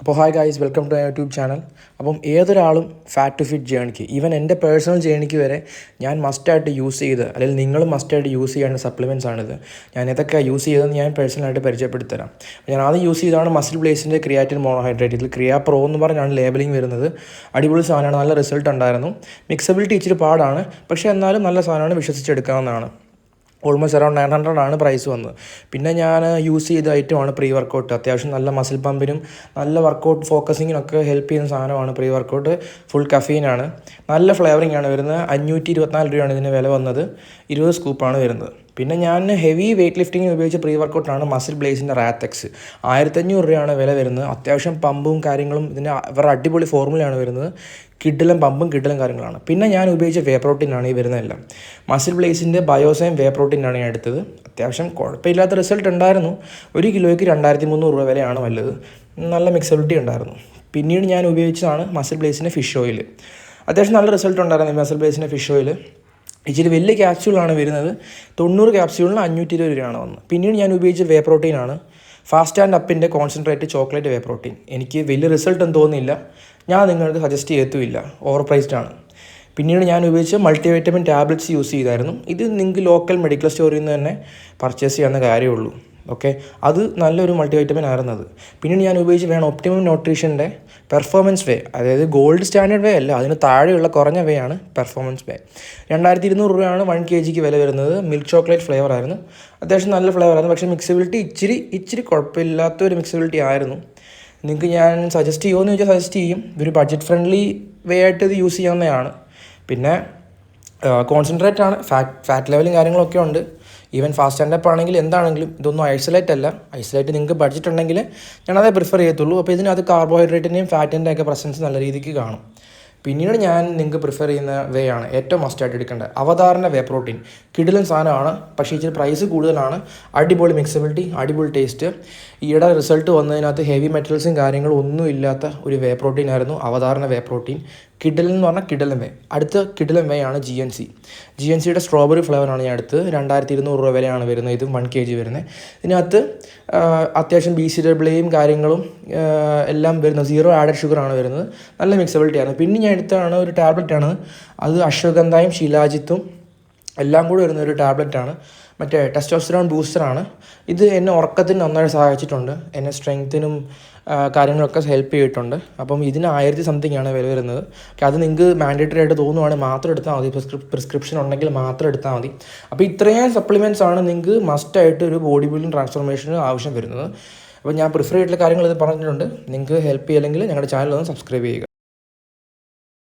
അപ്പോൾ hi guys, welcome to YouTube channel. അപ്പം ഏതൊരാളും ഫാറ്റ് ടു ഫിറ്റ് ജേണിക്ക്, ഈവൻ എൻ്റെ പേഴ്സണൽ ജേണിക്ക് വരെ ഞാൻ മസ്റ്റായിട്ട് യൂസ് ചെയ്ത്, അല്ലെങ്കിൽ നിങ്ങൾ മസ്റ്റായിട്ട് യൂസ് ചെയ്യേണ്ട സപ്ലിമെൻറ്റ്സ് ആണിത്. ഞാൻ ഇതൊക്കെ യൂസ് ചെയ്തതെന്ന് ഞാൻ പേഴ്സണലായിട്ട് പരിചയപ്പെടുത്തരാം. ഞാൻ ആദ്യം യൂസ് ചെയ്തതാണ് മസിൽ ബ്ലേസിൻ്റെ ക്രിയാറ്റിൻ മോണോഹൈഡ്രേറ്റ്. ഇതിൽ ക്രിയാ പ്രോ എന്ന് പറഞ്ഞാണ് ലേബലിംഗ് വരുന്നത്. അടിപൊളി സാധനമാണ്, നല്ല റിസൾട്ട് ഉണ്ടായിരുന്നു. മിക്സബിലിറ്റി ഇച്ചിരി പാടാണ്, പക്ഷേ എന്നാലും നല്ല സാധനമാണ്, വിശ്വസിച്ചെടുക്കാവുന്നതാണ്. ഓൾമോസ്റ്റ് അറൗണ്ട് 900 ആണ് പ്രൈസ് വന്നത്. പിന്നെ ഞാൻ യൂസ് ചെയ്ത ഐറ്റമാണ് പ്രീ വർക്കൗട്ട്. അത്യാവശ്യം നല്ല മസിൽ പമ്പിനും നല്ല വർക്കൗട്ട് ഫോക്കസിങ്ങിനൊക്കെ ഹെൽപ്പ് ചെയ്യുന്ന സാധനമാണ് പ്രീ വർക്കൗട്ട്. ഫുൾ കഫീനാണ്, നല്ല ഫ്ലേവറിംഗ് ആണ് വരുന്നത്. 524 രൂപയാണ് ഇതിന് വില വന്നത്. 20 സ്കൂപ്പാണ് വരുന്നത്. പിന്നെ ഞാൻ ഹെവി വെയ്റ്റ് ലിഫ്റ്റിങ്ങിന് ഉപയോഗിച്ച പ്രീ വർക്കൗട്ടാണ് മസിൽ ബ്ലേസിൻ്റെ റാത്തെക്സ്. 1500 രൂപയാണ് വില വരുന്നത്. അത്യാവശ്യം പമ്പും കാര്യങ്ങളും ഇതിൻ്റെ അവരുടെ അടിപൊളി ഫോർമുലയാണ് വരുന്നത്. കിഡിലും പമ്പും കിഡിലും കാര്യങ്ങളാണ്. പിന്നെ ഞാൻ ഉപയോഗിച്ച വേ പ്രോട്ടീനാണ് ഈ വരുന്നതെല്ലാം. മസിൽ ബ്ലേസിൻ്റെ ബയോസൈൻ വേ പ്രോട്ടീനാണ് ഞാൻ എടുത്തത്. അത്യാവശ്യം കുഴപ്പമില്ലാത്ത റിസൾട്ട് ഉണ്ടായിരുന്നു. 1 കിലോയ്ക്ക് 2300 രൂപ വിലയാണ് വല്ലത്. നല്ല മിക്സബിലിറ്റി ഉണ്ടായിരുന്നു. പിന്നീട് ഞാൻ ഉപയോഗിച്ചതാണ് മസിൽ ബ്ലേസിൻ്റെ ഫിഷ് ഓയിൽ. അത്യാവശ്യം നല്ല റിസൾട്ട് ഉണ്ടായിരുന്നു മസിൽ ബ്ലേസിൻ്റെ ഫിഷ് ഓയിൽ. ഇച്ചിരി വലിയ ക്യാപ്സ്യൂളാണ് വരുന്നത്. 90 ക്യാപ്സ്യൂളിന് 520 രൂപയാണ് വന്നത്. പിന്നീട് ഞാൻ ഉപയോഗിച്ച വേ പ്രോട്ടീനാണ് ഫാസ്റ്റ് ആൻഡ് അപ്പിൻ്റെ കോൺസെൻട്രേറ്റ് ചോക്ലേറ്റ് വേ പ്രോട്ടീൻ. എനിക്ക് വലിയ റിസൾട്ടൊന്നും തോന്നുന്നില്ല, ഞാൻ നിങ്ങൾക്ക് സജസ്റ്റ് ചെയ്യത്തുമില്ല, ഓവർ പ്രൈസ്ഡ് ആണ്. പിന്നീട് ഞാൻ ഉപയോഗിച്ച് മൾട്ടിവൈറ്റമിൻ ടാബ്ലറ്റ്സ് യൂസ് ചെയ്തായിരുന്നു. ഇത് നിങ്ങൾക്ക് ലോക്കൽ മെഡിക്കൽ സ്റ്റോറിൽ നിന്ന് തന്നെ പർച്ചേസ് ചെയ്യാവുന്ന കാര്യമുള്ളൂ. ഓക്കെ, അത് നല്ലൊരു മൾട്ടിവൈറ്റമിൻ ആയിരുന്നത്. പിന്നീട് ഞാൻ ഉപയോഗിച്ച് ഒപ്റ്റിമം ന്യൂട്രീഷൻ്റെ പെർഫോമൻസ് വേ, അതായത് ഗോൾഡ് സ്റ്റാൻഡേർഡ് വേ അല്ല, അതിന് താഴെയുള്ള കുറഞ്ഞ വേ ആണ് പെർഫോമൻസ് വേ. 2200 രൂപയാണ് 1 kg വില വരുന്നത്. മിൽക്ക് ചോക്ലേറ്റ് ഫ്ലേവർ ആയിരുന്നു. അത്യാവശ്യം നല്ല ഫ്ലേവർ ആയിരുന്നു, പക്ഷേ മിക്സബിലിറ്റി ഇച്ചിരി കുഴപ്പമില്ലാത്തൊരു മിക്സബിലിറ്റി ആയിരുന്നു. നിങ്ങൾക്ക് ഞാൻ സജസ്റ്റ് ചെയ്യുമോ ചോദിച്ചാൽ സജസ്റ്റ് ചെയ്യും. ഒരു ബഡ്ജറ്റ് ഫ്രണ്ട്ലി വേ ആയിട്ട് ഇത് യൂസ് ചെയ്യാവുന്നതാണ്. പിന്നെ കോൺസെൻട്രേറ്റ് ആണ്, ഫാറ്റ് ലെവലും കാര്യങ്ങളൊക്കെ ഉണ്ട്. ഈവൻ ഫാസ്റ്റ് ആൻഡ് അപ്പ് ആണെങ്കിൽ എന്താണെങ്കിലും ഇതൊന്നും ഐസൊലേറ്റ് അല്ല. ഐസൊലേറ്റ് നിങ്ങൾക്ക് ബഡ്ജറ്റ് ഉണ്ടെങ്കിൽ ഞാനതേ പ്രിഫർ ചെയ്യത്തുള്ളൂ. അപ്പോൾ ഇതിനകത്ത് കാർബോഹൈഡ്രേറ്റിൻ്റെയും ഫാറ്റിൻ്റെ ഒക്കെ പ്രസൻസ് നല്ല രീതിക്ക് കാണും. പിന്നീട് ഞാൻ നിങ്ങൾക്ക് പ്രിഫർ ചെയ്യുന്ന വേ ആണ് ഏറ്റവും മസ്റ്റായിട്ട് എടുക്കേണ്ടത്, അവതാറിൻ്റെ വേ പ്രോട്ടീൻ. കിടിലൻ സാധനമാണ്, പക്ഷേ ഇച്ചിരി പ്രൈസ് കൂടുതലാണ്. അടിപൊളി മിക്സബിലിറ്റി, അടിപൊളി ടേസ്റ്റ്. ഈയിടെ റിസൾട്ട് വന്നതിനകത്ത് ഹെവി മെറ്റൽസും കാര്യങ്ങളും ഒന്നും ഇല്ലാത്ത ഒരു വേ പ്രോട്ടീൻ ആയിരുന്നു അവതാറിൻ്റെ വേ പ്രോട്ടീൻ. കിഡിലൻ എന്ന് പറഞ്ഞാൽ കിഡിലൻ വേ. അടുത്ത കിഡിലൻ വേ ആണ് GNCയുടെ സ്ട്രോബെറി ഫ്ലേവറാണ് ഞാൻ എടുത്തത്. 2200 രൂപ വിലയാണ് വരുന്നത്. ഇതും 1 kg വരുന്നത്. ഇതിനകത്ത് അത്യാവശ്യം BCAAയും കാര്യങ്ങളും എല്ലാം വരുന്നത്. 0 ആഡഡ് ഷുഗറാണ് വരുന്നത്. നല്ല മിക്സബിലിറ്റി ആണ്. പിന്നെ ഞാൻ എടുത്തതാണ് ഒരു ടാബ്ലറ്റാണ്, അത് അശ്വഗന്ധായും ശിലാജിത്തും എല്ലാം കൂടി വരുന്ന ഒരു ടാബ്ലറ്റാണ്. മറ്റേ ടെസ്റ്റോസ്റ്ററോൺ ബൂസ്റ്ററാണ്. ഇത് എന്നെ ഉറക്കത്തിന് നന്നായിട്ട് സഹായിച്ചിട്ടുണ്ട്. എന്നെ സ്ട്രെങ്ത്തിനും കാര്യങ്ങളൊക്കെ ഹെൽപ്പ് ചെയ്തിട്ടുണ്ട്. അപ്പം ഇതിന് 1000 സംതിങ് ആണ് വില വരുന്നത്. അത് നിങ്ങൾക്ക് മാൻഡേറ്ററി ആയിട്ട് തോന്നുവാണെങ്കിൽ മാത്രം എടുത്താൽ മതി. പ്രിസ്ക്രിപ്ഷൻ ഉണ്ടെങ്കിൽ മാത്രം എടുത്താൽ മതി. അപ്പോൾ ഇത്രയും സപ്ലിമെൻറ്റ്സ് ആണ് നിങ്ങൾക്ക് മസ്റ്റായിട്ട് ഒരു ബോഡി ബിൽഡിംഗ് ട്രാൻസ്ഫോർമേഷന് ആവശ്യം വരുന്നത്. അപ്പോൾ ഞാൻ പ്രിഫർ ചെയ്തിട്ടുള്ള കാര്യങ്ങൾ ഇത് പറഞ്ഞിട്ടുണ്ട്. നിങ്ങൾക്ക് ഹെൽപ്പ് ചെയ്യില്ലെങ്കിൽ ഞങ്ങളുടെ ചാനൽ ഒന്ന് സബ്സ്ക്രൈബ് ചെയ്യുക.